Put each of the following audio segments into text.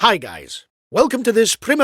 Hi guys, welcome to this Prima...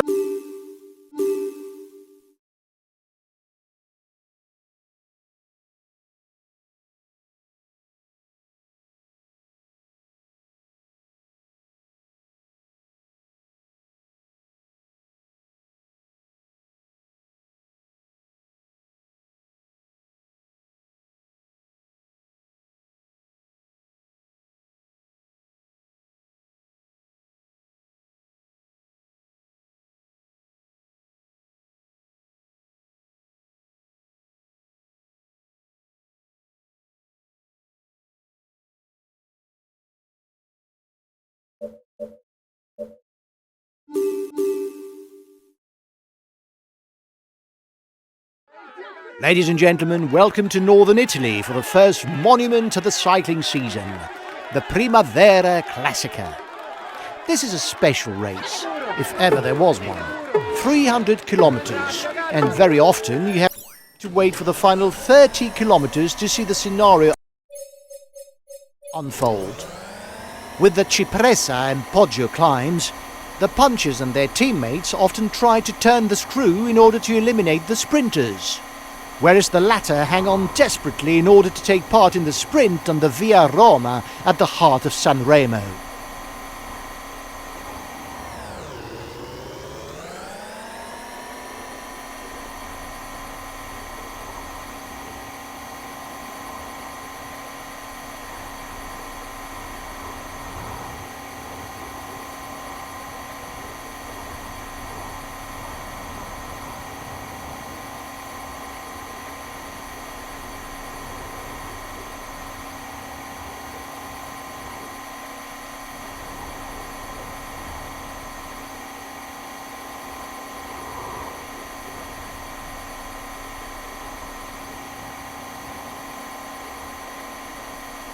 Ladies and gentlemen, welcome to Northern Italy for the first monument of the cycling season, the Primavera Classica. This is a special race, if ever there was one. 300 kilometres, and very often you have to wait for the final 30 kilometres to see the scenario unfold. With the Cipressa and Poggio climbs, the punchers and their teammates often try to turn the screw in order to eliminate the sprinters, whereas the latter hang on desperately in order to take part in the sprint on the Via Roma at the heart of Sanremo.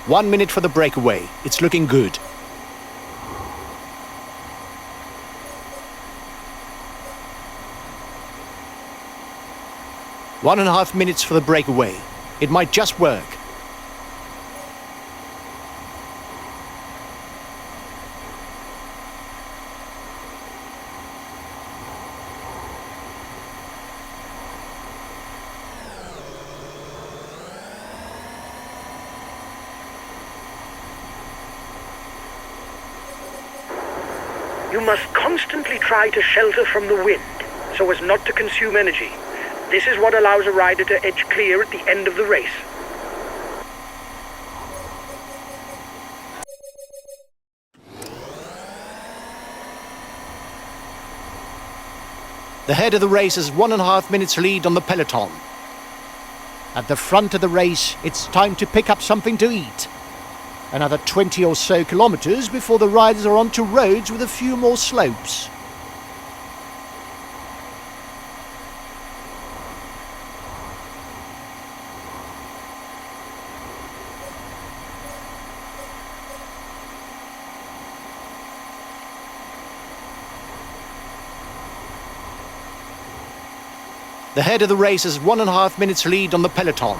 One minute for the breakaway. It's looking good. One and a half minutes for the breakaway. It might just work. You must constantly try to shelter from the wind, so as not to consume energy. This is what allows a rider to edge clear at the end of the race. The head of the race has 1.5 minutes lead on the peloton. At the front of the race, it's time to pick up something to eat. Another 20 or so kilometres before the riders are onto roads with a few more slopes. The head of the race has 1.5 minutes lead on the peloton.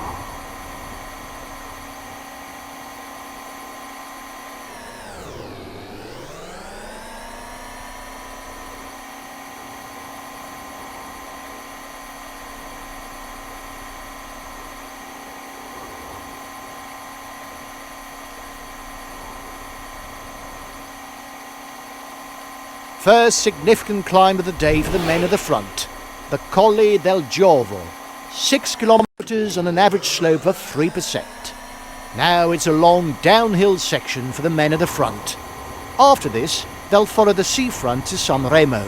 First significant climb of the day for the men at the front, the Colle del Giovo, 6 kilometres on an average slope of 3%. Now it's a long downhill section for the men at the front. After this, they'll follow the seafront to Sanremo.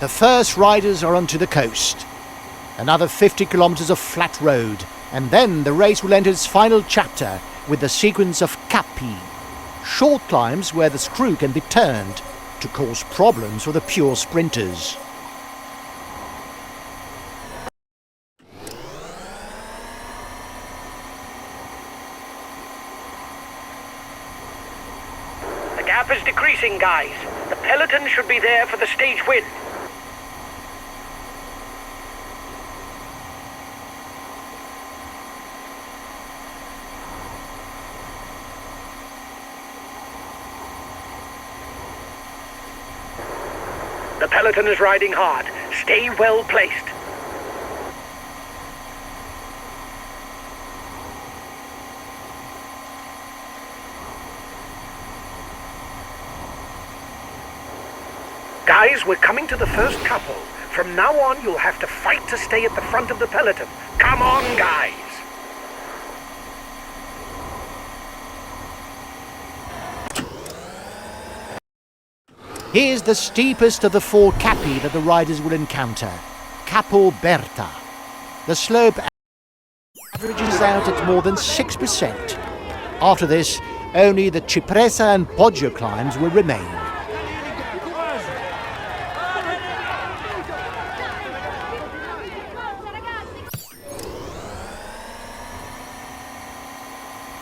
The first riders are onto the coast. Another 50 kilometres of flat road, and then the race will enter its final chapter with the sequence of cappi, short climbs where the screw can be turned to cause problems for the pure sprinters. The gap is decreasing, guys. The peloton should be there for the stage win. peloton is riding hard. Stay well placed. Guys, we're coming to the first couple. From now on, you'll have to fight to stay at the front of the peloton. Come on, guys! Here's the steepest of the 4 capi that the riders will encounter, Capo Berta. The slope averages out at more than 6%. After this, only the Cipressa and Poggio climbs will remain.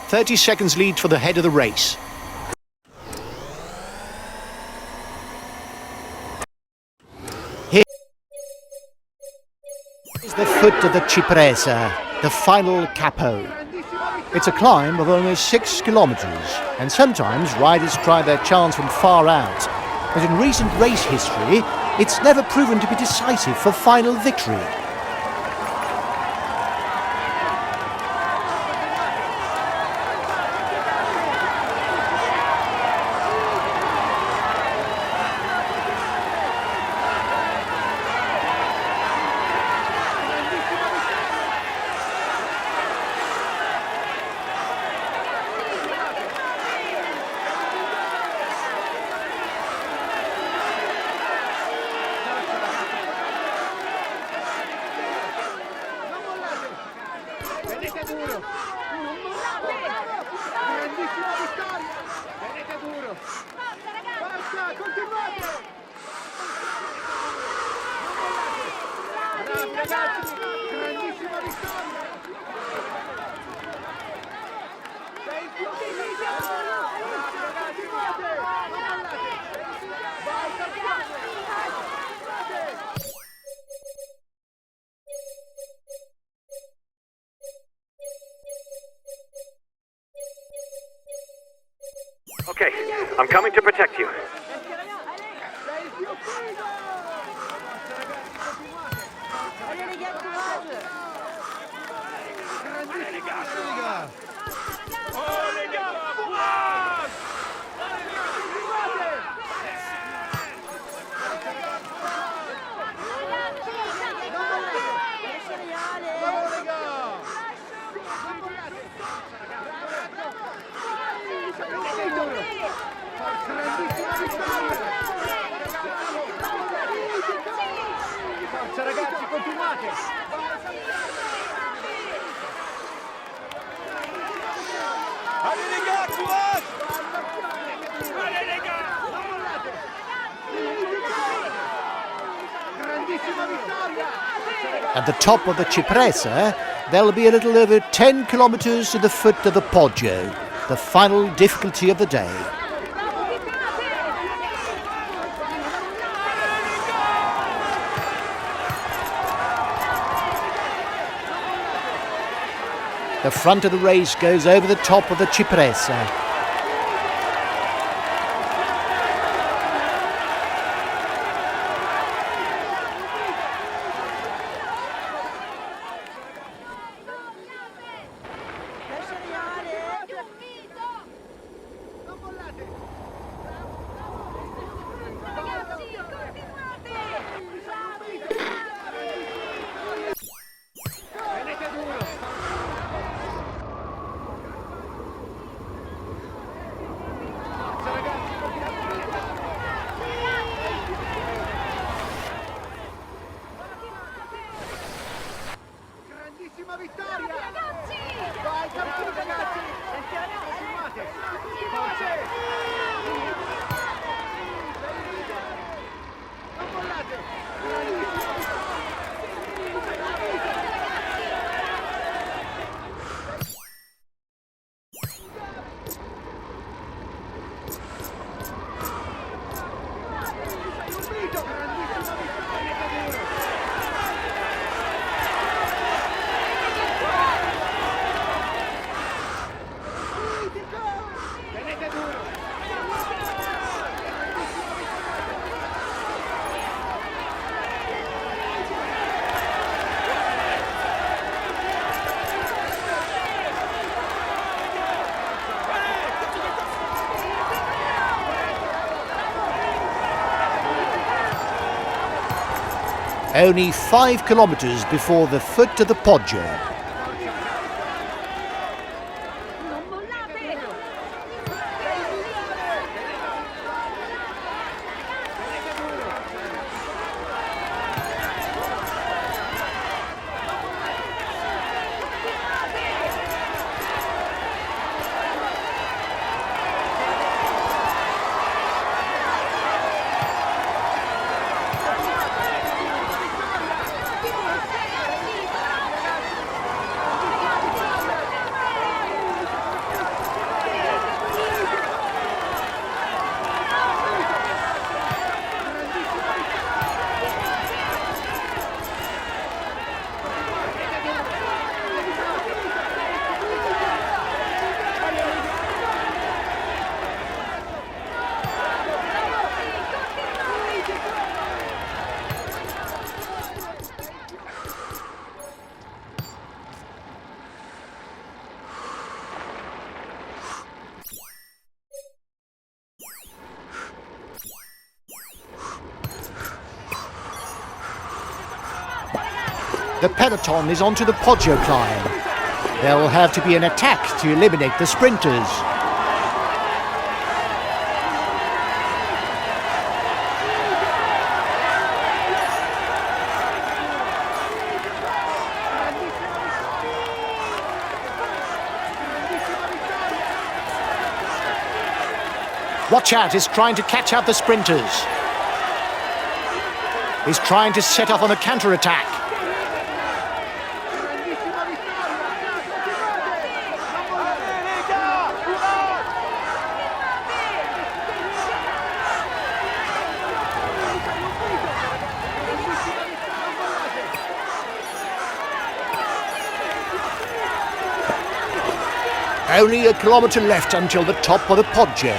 "30 seconds lead for the head of the race." Here's the foot of the Cipressa, the final capo. It's a climb of almost 6 kilometres, and sometimes riders try their chance from far out. But in recent race history, it's never proven to be decisive for final victory. Okay, I'm coming to protect you. Forza ragazzi, continuate! Allez les gars, courage! Allez les gars! Grandissima vittoria! At the top of the Cipressa, there'll be a little over 10 kilometres to the foot of the Poggio, the final difficulty of the day. The front of the race goes over the top of the Cipressa. Only 5 kilometers before the foot of the Poggio. The peloton is onto the Poggio climb. There will have to be an attack to eliminate the sprinters. Watch out, he's trying to catch out the sprinters. He's trying to set off on a counter-attack. Only a kilometre left until the top of the Poggio.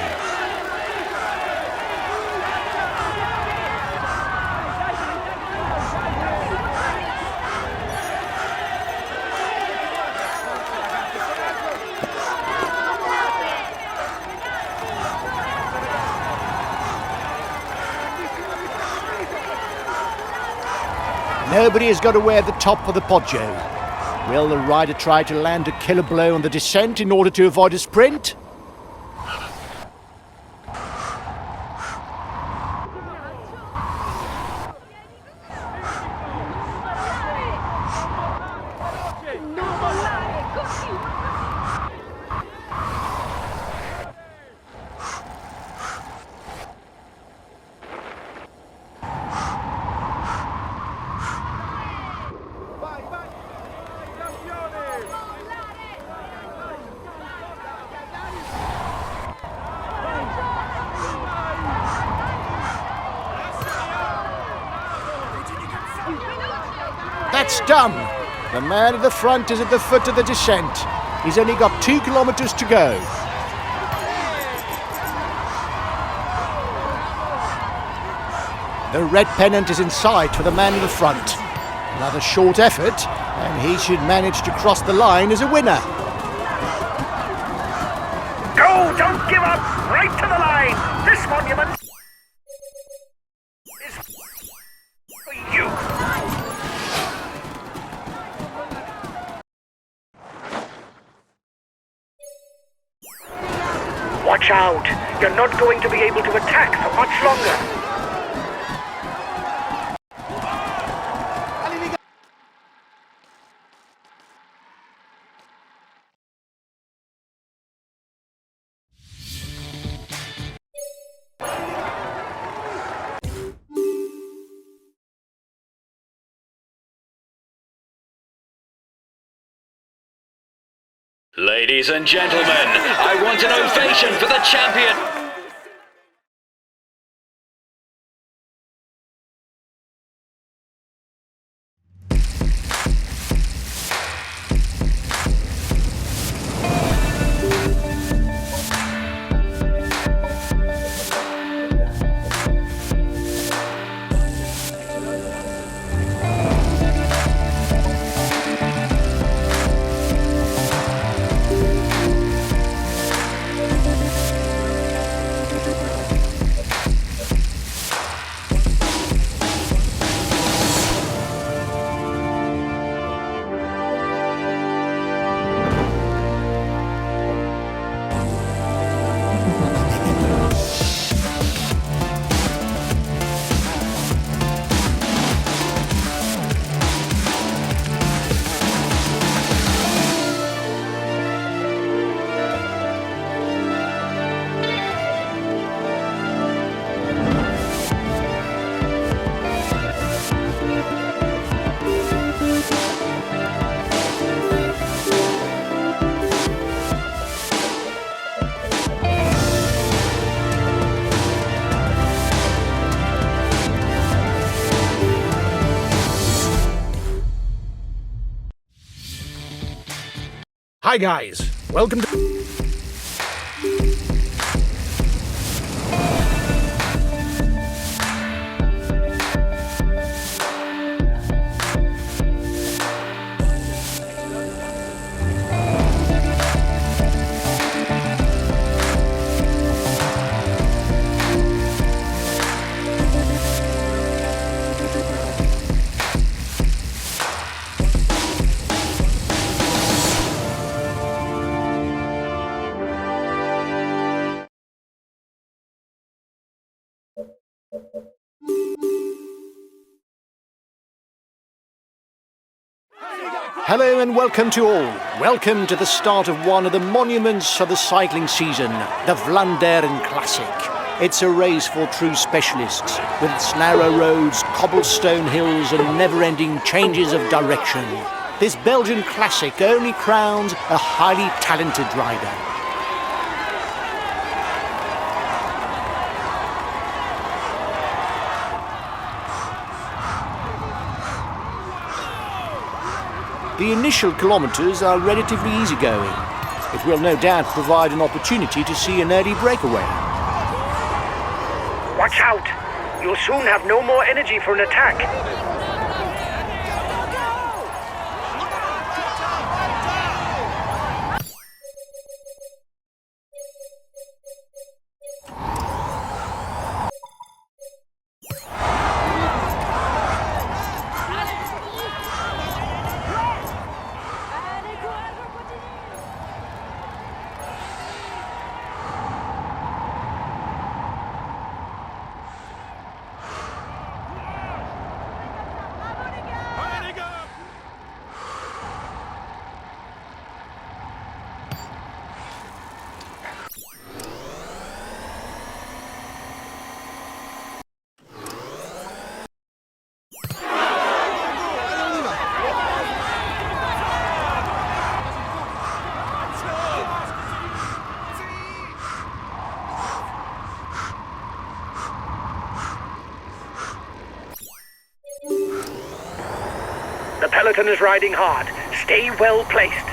Nobody has got away at the top of the Poggio. Will the rider try to land a killer blow on the descent in order to avoid a sprint? That's done. The man at the front is at the foot of the descent. He's only got 2 kilometres to go. The red pennant is in sight for the man in the front. Another short effort, and he should manage to cross the line as a winner. Go! Don't give up! Right to the line! This monument is for you! Watch out! You're not going to be able to attack for much longer. Ladies and gentlemen, I want an ovation for the champion. Hi guys, welcome to... Hello and welcome to all. Welcome to the start of one of the monuments of the cycling season, the Vlaanderen Classic. It's a race for true specialists, with its narrow roads, cobblestone hills and never-ending changes of direction. This Belgian classic only crowns a highly talented rider. The initial kilometres are relatively easygoing. It will no doubt provide an opportunity to see an early breakaway. Watch out! You'll soon have no more energy for an attack. The peloton is riding hard. Stay well placed.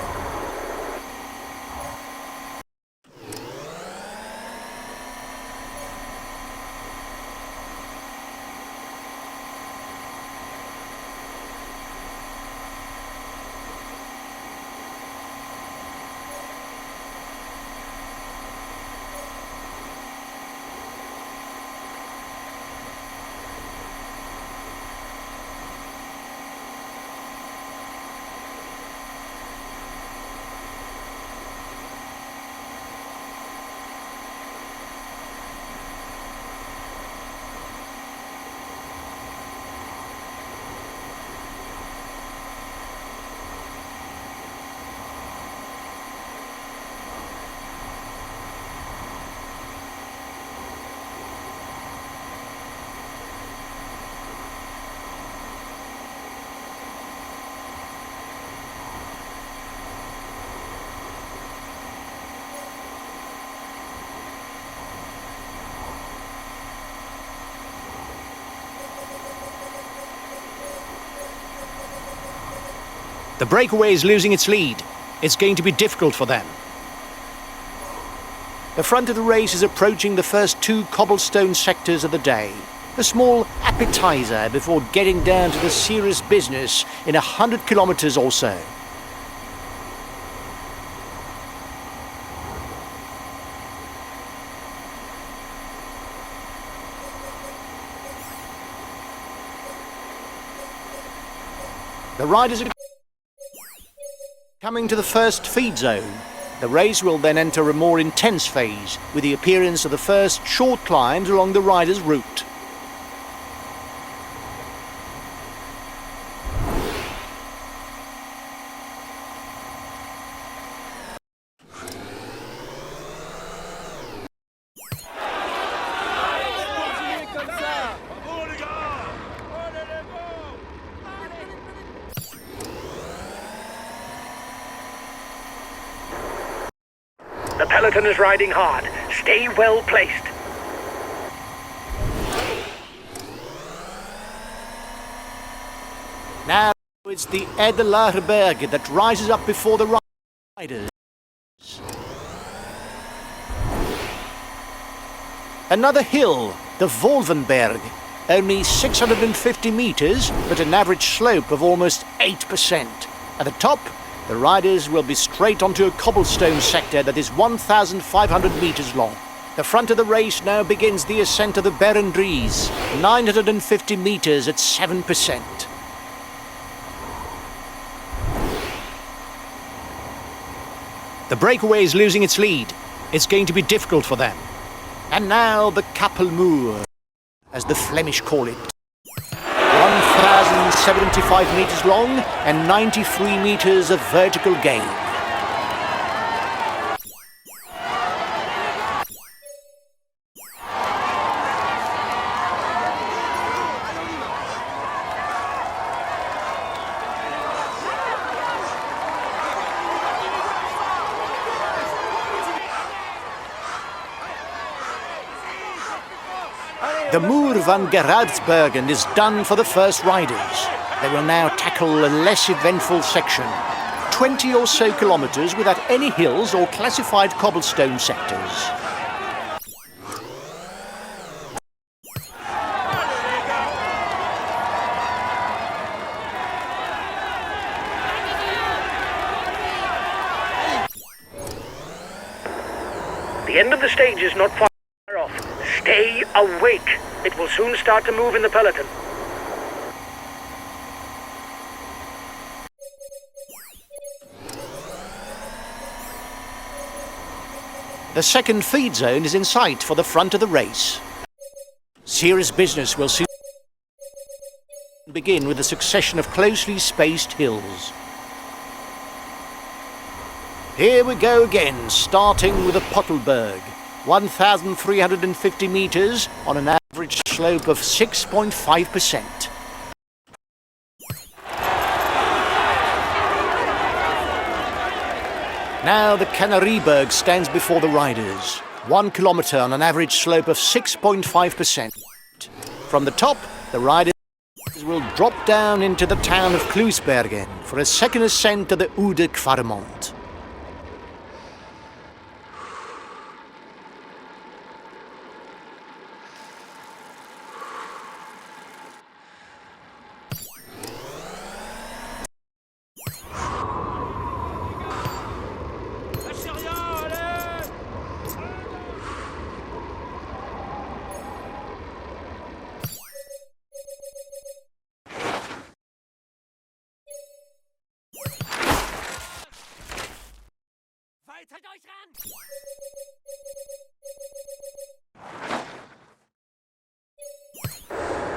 The breakaway is losing its lead. It's going to be difficult for them. The front of the race is approaching the first two cobblestone sectors of the day. A small appetizer before getting down to the serious business in 100 kilometers or so. The riders are coming to the first feed zone. The race will then enter a more intense phase, with the appearance of the first short climbs along the rider's route. The peloton is riding hard. Stay well placed. Now it's the Edelaarberg that rises up before the riders. Another hill, the Wolvenberg, only 650 meters, but an average slope of almost 8%. At the top, the riders will be straight onto a cobblestone sector that is 1,500 meters long. The front of the race now begins the ascent of the Berendries, 950 meters at 7%. The breakaway is losing its lead. It's going to be difficult for them. And now the Kappelmuur, as the Flemish call it. 1,075 meters long and 93 meters of vertical gain. The Muur van Gerardsbergen is done for the first riders. They will now tackle a less eventful section. 20 or so kilometers without any hills or classified cobblestone sectors. The end of the stage is not far off. Stay awake. It will soon start to move in the peloton. The second feed zone is in sight for the front of the race. Serious business will soon begin with a succession of closely spaced hills. Here we go again, starting with the Pottelberg, 1,350 meters on an average slope of 6.5%. Now the Canarieberg stands before the riders, 1 kilometer on an average slope of 6.5%. From the top, the riders will drop down into the town of Kluisbergen for a second ascent to the Oude Kwaremont.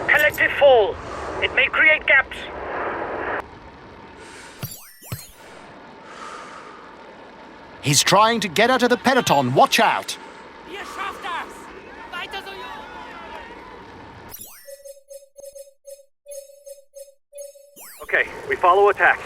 Collective fall. It may create gaps. He's trying to get out of the peloton, watch out! Ihr schafft das! Weiter so, Jungs! Okay, we follow attack.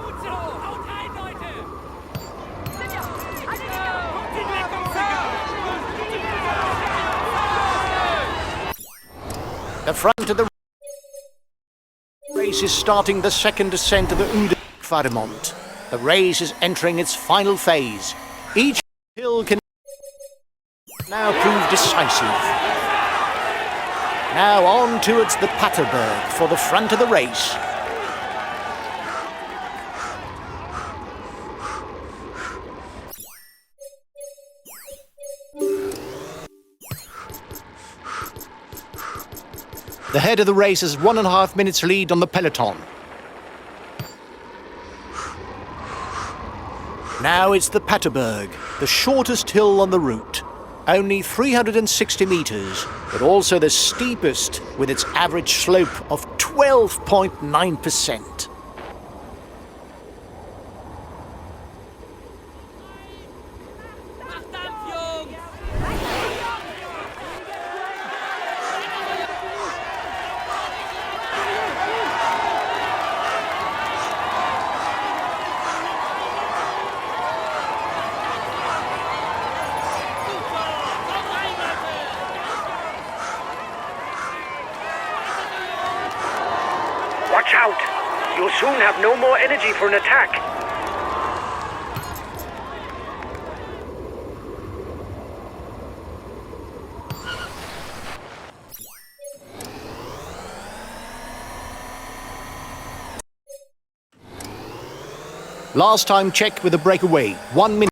Gut so! Haut rein, Leute! The front of the race is starting the second ascent of the Oude Kwaremont. The race is entering its final phase. Each hill can now prove decisive. Now on towards the Paterberg for the front of the race. The head of the race has 1.5 minutes lead on the peloton. Now it's the Paterberg, the shortest hill on the route. Only 360 meters, but also the steepest with its average slope of 12.9%. Macht Dampf, Jungs! Watch out! You'll soon have no more energy for an attack. Last time checked with the breakaway. 1 minute.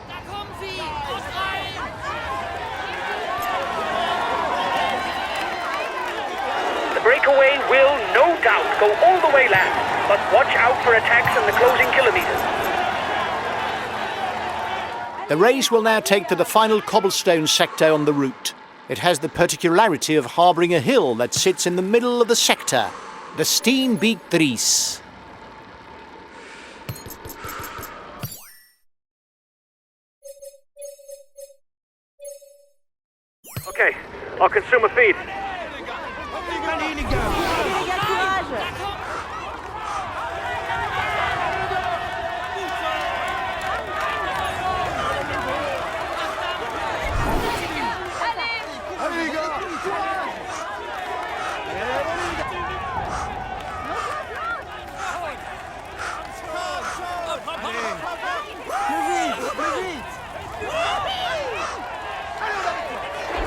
Da kommen sie! Haut rein! The breakaway will, no doubt, go all the way left, but watch out for attacks in the closing kilometers. The race will now take to the final cobblestone sector on the route. It has the particularity of harbouring a hill that sits in the middle of the sector, the Steenbeek 3. Okay, I'll consume a feed.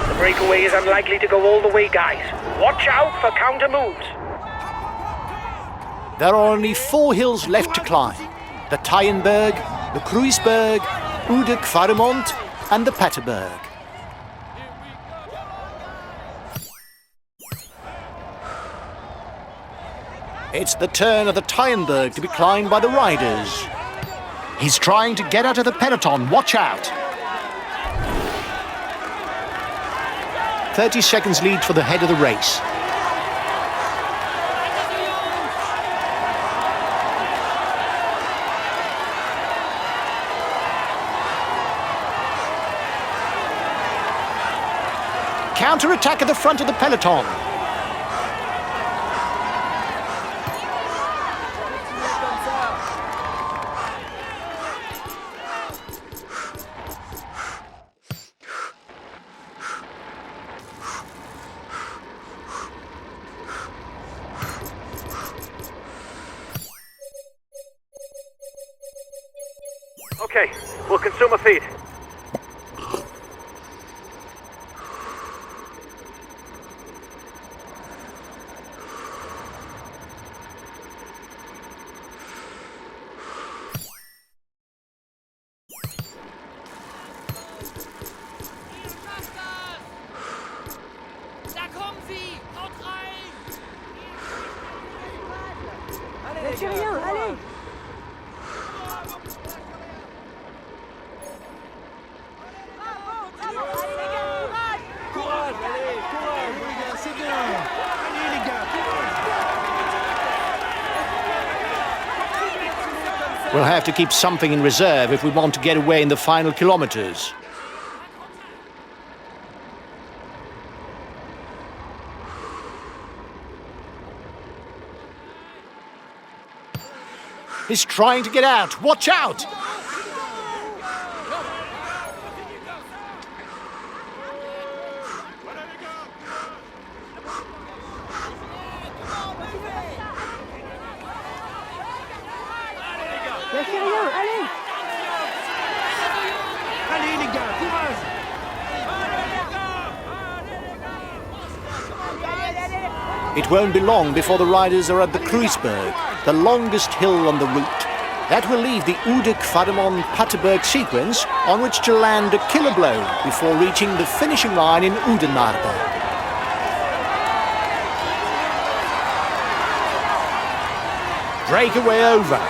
The breakaway is unlikely to go all the way, guys. Watch out for counter moves. There are only 4 hills left to climb. The Tyenberg, the Kruisberg, Oude Kvaremont and the Paterberg. It's the turn of the Tyenberg to be climbed by the riders. He's trying to get out of the peloton. Watch out! 30 seconds lead for the head of the race. Counter-attack at the front of the peloton. Okay, we'll consume a feed. Da kommen sie! Haut rein! Lâchez rien, allez! Courage, allez, courage, les gars, c'est bien. Allez, les gars, We'll have to keep something in reserve if we want to get away in the final kilometers. He's trying to get out. Watch out! Lâchez rien, allez! allez, les gars, courage. It won't be long before the riders are at the Kruisberg, the longest hill on the route. That will leave the Oude Kvaremont Paterberg sequence on which to land a killer blow before reaching the finishing line in Oudenaarde. Breakaway over.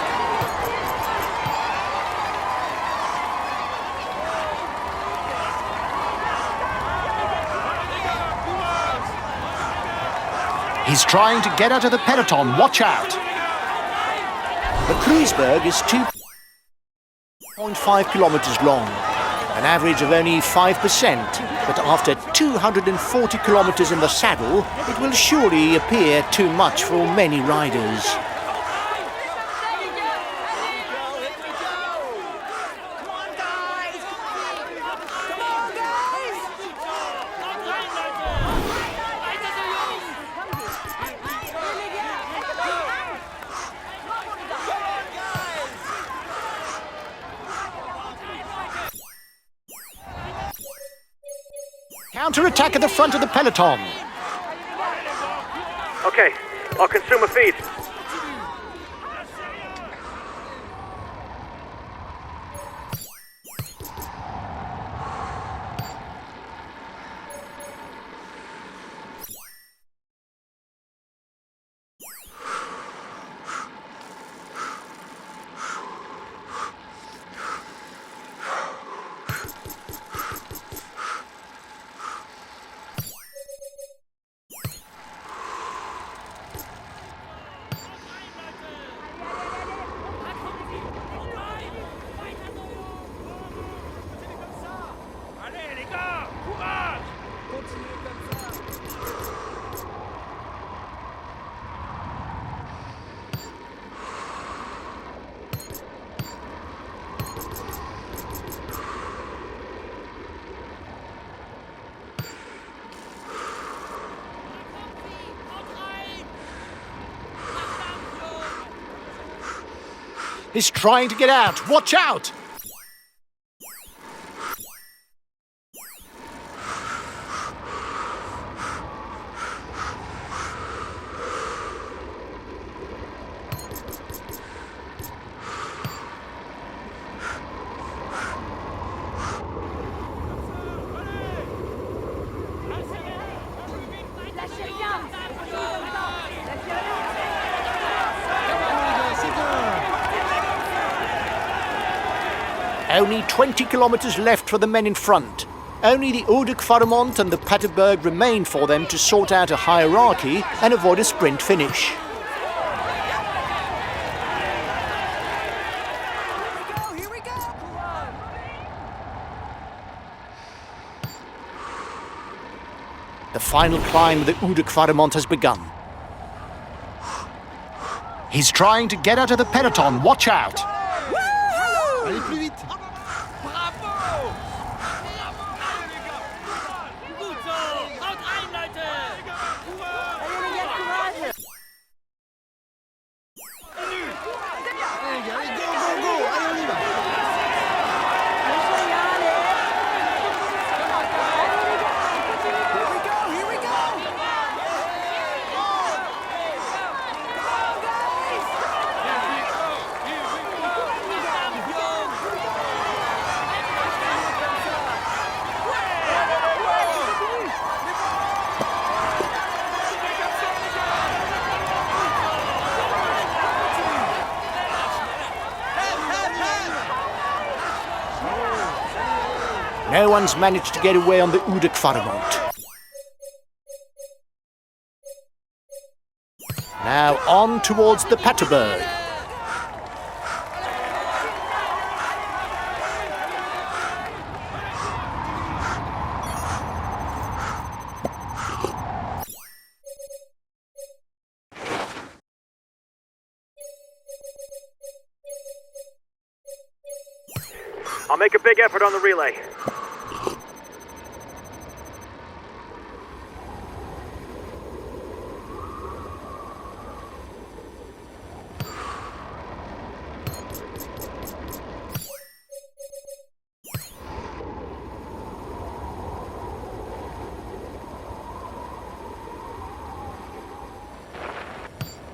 He's trying to get out of the peloton. Watch out. The Kreuzberg is 2.5 kilometers long, an average of only 5%, but after 240 kilometers in the saddle, it will surely appear too much for many riders. Counter-attack at the front of the peloton. Okay, I'll consume a feed. He's trying to get out. Watch out! Only 20 kilometers left for the men in front. Only the Oude Kvaremont and the Paterberg remain for them to sort out a hierarchy and avoid a sprint finish. Here we go! The final climb of the Oude Kvaremont has begun. He's trying to get out of the peloton. Watch out! Allez, plus vite. Gut so! Haut rein, Leute! Allez les gars, courage! Allez, gars, allez, go, go, go. Allez, on y va. Here we go. No one's managed to get away on the Oude Kvaremont. Now on towards the Paterberg. I'll make a big effort on the relay.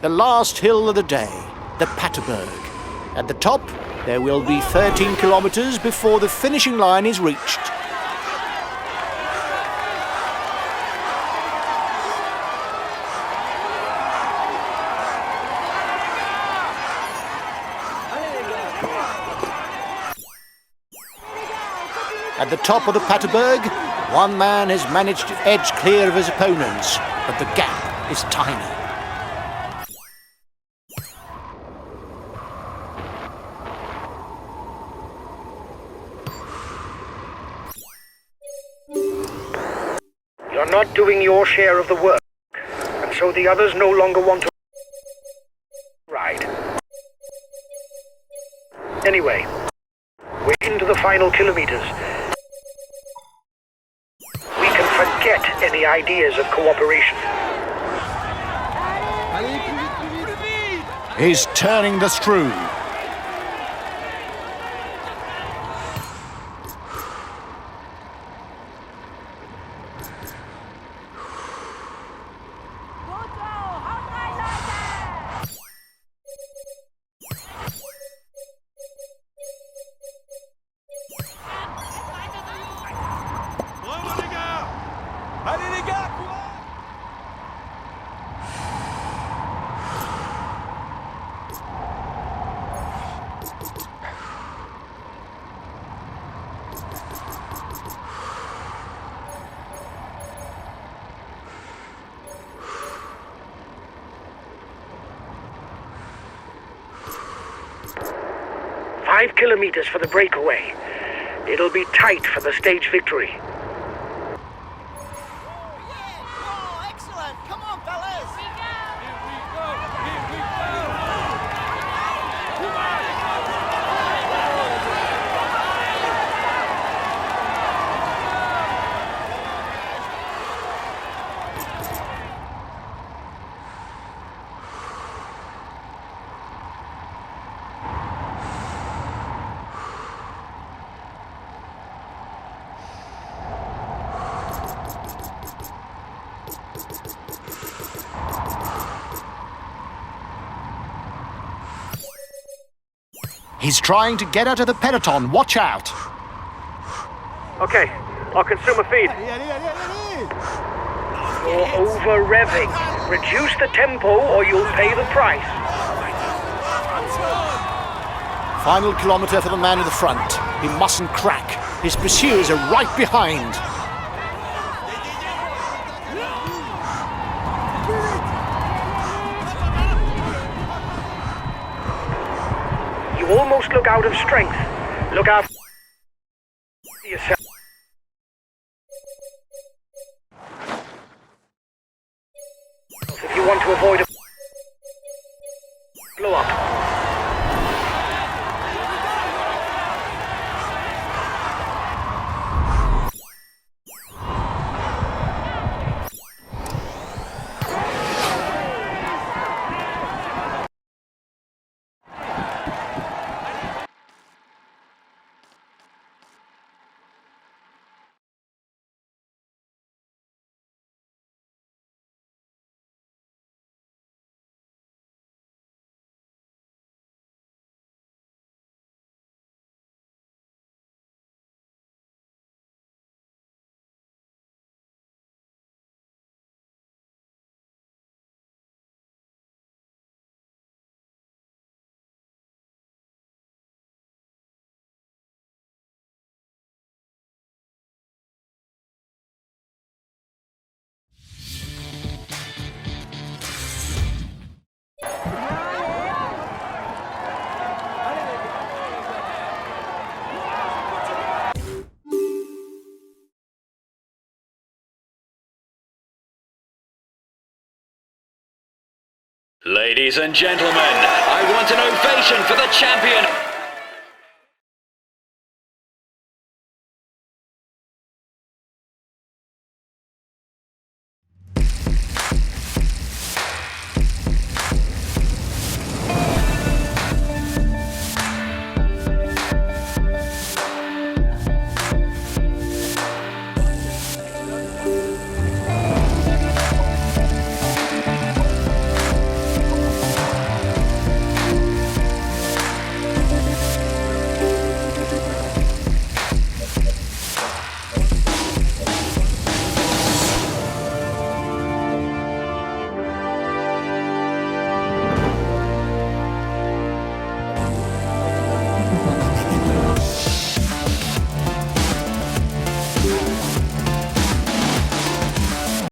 The last hill of the day, the Paterberg. At the top, there will be 13 kilometers before the finishing line is reached. At the top of the Paterberg, one man has managed to edge clear of his opponents, but the gap is tiny. You're not doing your share of the work, and so the others no longer want to ride. Anyway, we're into the final kilometers. We can forget any ideas of cooperation. Allez, plus vite. He's turning the screw. Gut so, haut rein, Leute! Bravo, les gars. Allez, les gars, courage. 5 kilometers for the breakaway. It'll be tight for the stage victory. Oh, excellent! Come on, fellas! He's trying to get out of the peloton. Watch out. Okay, I'll consume a feed. Allez, allez, allez, allez. You're over-revving. Reduce the tempo or you'll pay the price. Final kilometre for the man in the front. He mustn't crack. His pursuers are right behind. You almost look out of strength. Look out for yourself. If you want to avoid a blow up. Ladies and gentlemen, I want an ovation for the champion.